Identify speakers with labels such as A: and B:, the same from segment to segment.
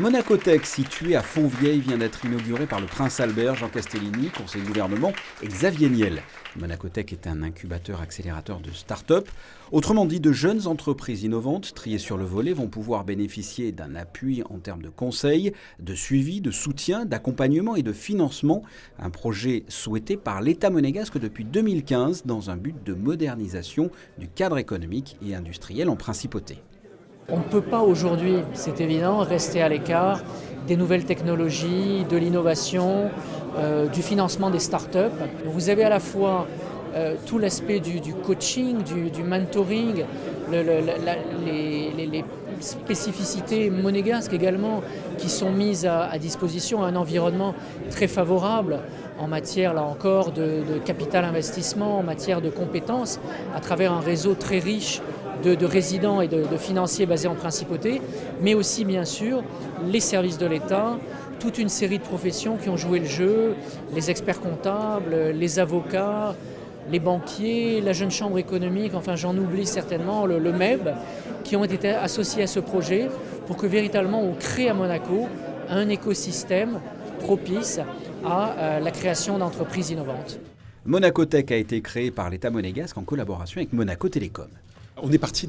A: Monacotech, situé à Fontvieille, vient d'être inauguré par le prince Albert, Jean Castellini, conseiller de gouvernement, et Xavier Niel. Monacotech est un incubateur accélérateur de start-up. Autrement dit, de jeunes entreprises innovantes triées sur le volet vont pouvoir bénéficier d'un appui en termes de conseils, de suivi, de soutien, d'accompagnement et de financement. Un projet souhaité par l'État monégasque depuis 2015 dans un but de modernisation du cadre économique et industriel en principauté.
B: On ne peut pas aujourd'hui, c'est évident, rester à l'écart des nouvelles technologies, de l'innovation, du financement des startups. Vous avez à la fois tout l'aspect du coaching, du mentoring, les spécificités monégasques également qui sont mises à disposition, un environnement très favorable en matière, là encore, de capital investissement, en matière de compétences, à travers un réseau très riche de résidents et de financiers basés en principauté, mais aussi bien sûr les services de l'État, toute une série de professions qui ont joué le jeu, les experts comptables, les avocats, les banquiers, la jeune chambre économique, enfin j'en oublie certainement, le MEB, qui ont été associés à ce projet pour que véritablement on crée à Monaco un écosystème propice à la création d'entreprises innovantes.
A: Monacotech a été créé par l'État monégasque en collaboration avec Monaco Télécom.
C: On est parti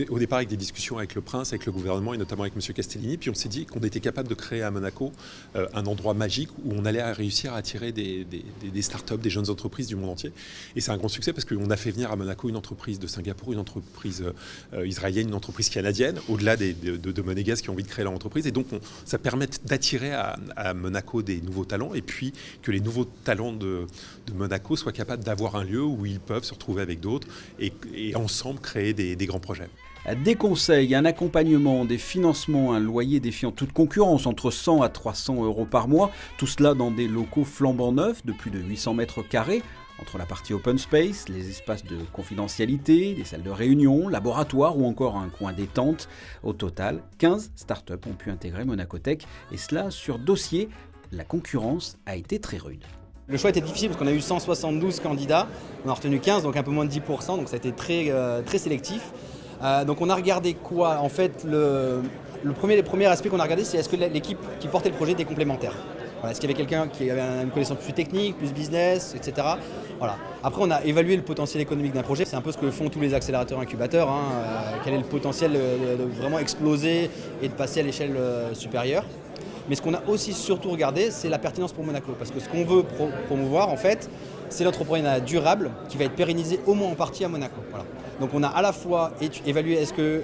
C: au départ avec des discussions avec le prince, avec le gouvernement et notamment avec M. Castellini. Puis on s'est dit qu'on était capable de créer à Monaco un endroit magique où on allait réussir à attirer des startups, des jeunes entreprises du monde entier. Et c'est un grand succès parce qu'on a fait venir à Monaco une entreprise de Singapour, une entreprise israélienne, une entreprise canadienne, au-delà de Monégasques qui ont envie de créer leur entreprise. Et donc ça permet d'attirer à Monaco des nouveaux talents et puis que les nouveaux talents de Monaco soient capables d'avoir un lieu où ils peuvent se retrouver avec d'autres et ensemble créer des grands projets.
A: Des conseils, un accompagnement, des financements, un loyer défiant toute concurrence entre 100 à 300 euros par mois, tout cela dans des locaux flambant neufs de plus de 800 mètres carrés, entre la partie open space, les espaces de confidentialité, des salles de réunion, laboratoires ou encore un coin détente. Au total, 15 startups ont pu intégrer Monacotech et cela sur dossier. La concurrence a été très rude.
D: Le choix était difficile parce qu'on a eu 172 candidats, on a retenu 15, donc un peu moins de 10%, donc ça a été très sélectif. Donc on a regardé quoi? En fait, les premiers aspects qu'on a regardé, c'est est-ce que l'équipe qui portait le projet était complémentaire. Voilà, est-ce qu'il y avait quelqu'un qui avait une connaissance plus technique, plus business, etc. Voilà. Après, on a évalué le potentiel économique d'un projet. C'est un peu ce que font tous les accélérateurs incubateurs. Quel est le potentiel de vraiment exploser et de passer à l'échelle supérieure. Mais ce qu'on a aussi surtout regardé, c'est la pertinence pour Monaco. Parce que ce qu'on veut promouvoir, en fait, c'est l'entrepreneuriat durable qui va être pérennisé au moins en partie à Monaco. Voilà. Donc on a à la fois évalué est-ce que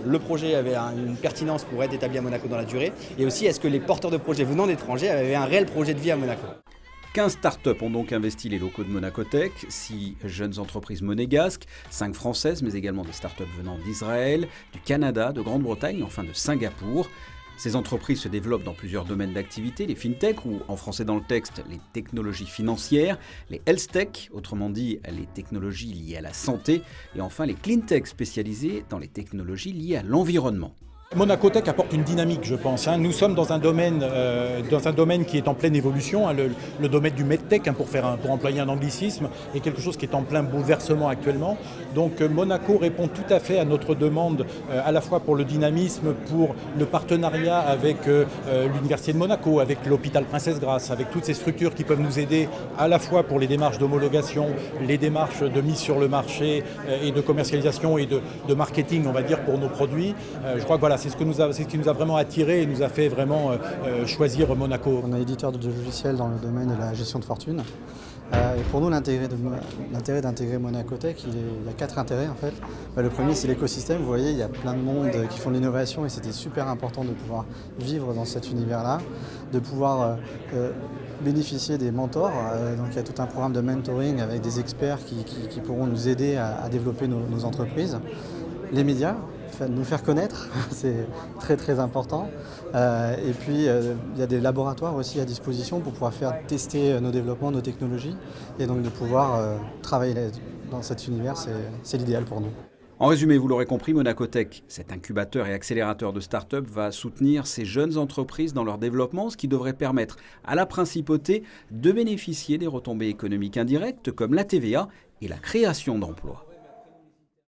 D: le projet avait une pertinence pour être établi à Monaco dans la durée, et aussi est-ce que les porteurs de projets venant d'étrangers avaient un réel projet de vie à Monaco.
A: 15 startups ont donc investi les locaux de Monacotech, 6 jeunes entreprises monégasques, 5 françaises, mais également des startups venant d'Israël, du Canada, de Grande-Bretagne et enfin de Singapour. Ces entreprises se développent dans plusieurs domaines d'activité, les fintech ou en français dans le texte, les technologies financières, les health tech, autrement dit les technologies liées à la santé, et enfin les clean tech spécialisées dans les technologies liées à l'environnement.
E: Monacotech apporte une dynamique, je pense. Nous sommes dans un domaine qui est en pleine évolution. Le domaine du medtech, pour employer un anglicisme, est quelque chose qui est en plein bouleversement actuellement. Donc Monaco répond tout à fait à notre demande, à la fois pour le dynamisme, pour le partenariat avec l'Université de Monaco, avec l'hôpital Princesse Grasse, avec toutes ces structures qui peuvent nous aider à la fois pour les démarches d'homologation, les démarches de mise sur le marché et de commercialisation et de marketing, on va dire, pour nos produits. Je crois que voilà, c'est ce qui nous a vraiment attiré et nous a fait vraiment choisir Monaco.
F: On est éditeur de logiciels dans le domaine de la gestion de fortune. Et pour nous, l'intérêt d'intégrer Monacotech, il y a 4 intérêts en fait. Le premier, c'est l'écosystème. Vous voyez, il y a plein de monde qui font de l'innovation et c'était super important de pouvoir vivre dans cet univers-là, de pouvoir bénéficier des mentors. Donc il y a tout un programme de mentoring avec des experts qui pourront nous aider à développer nos entreprises. Les médias, nous faire connaître, c'est très très important. Et puis il y a des laboratoires aussi à disposition pour pouvoir faire tester nos développements, nos technologies. Et donc de pouvoir travailler dans cet univers, c'est l'idéal pour nous.
A: En résumé, vous l'aurez compris, Monacotech, cet incubateur et accélérateur de start-up, va soutenir ces jeunes entreprises dans leur développement, ce qui devrait permettre à la principauté de bénéficier des retombées économiques indirectes comme la TVA et la création d'emplois.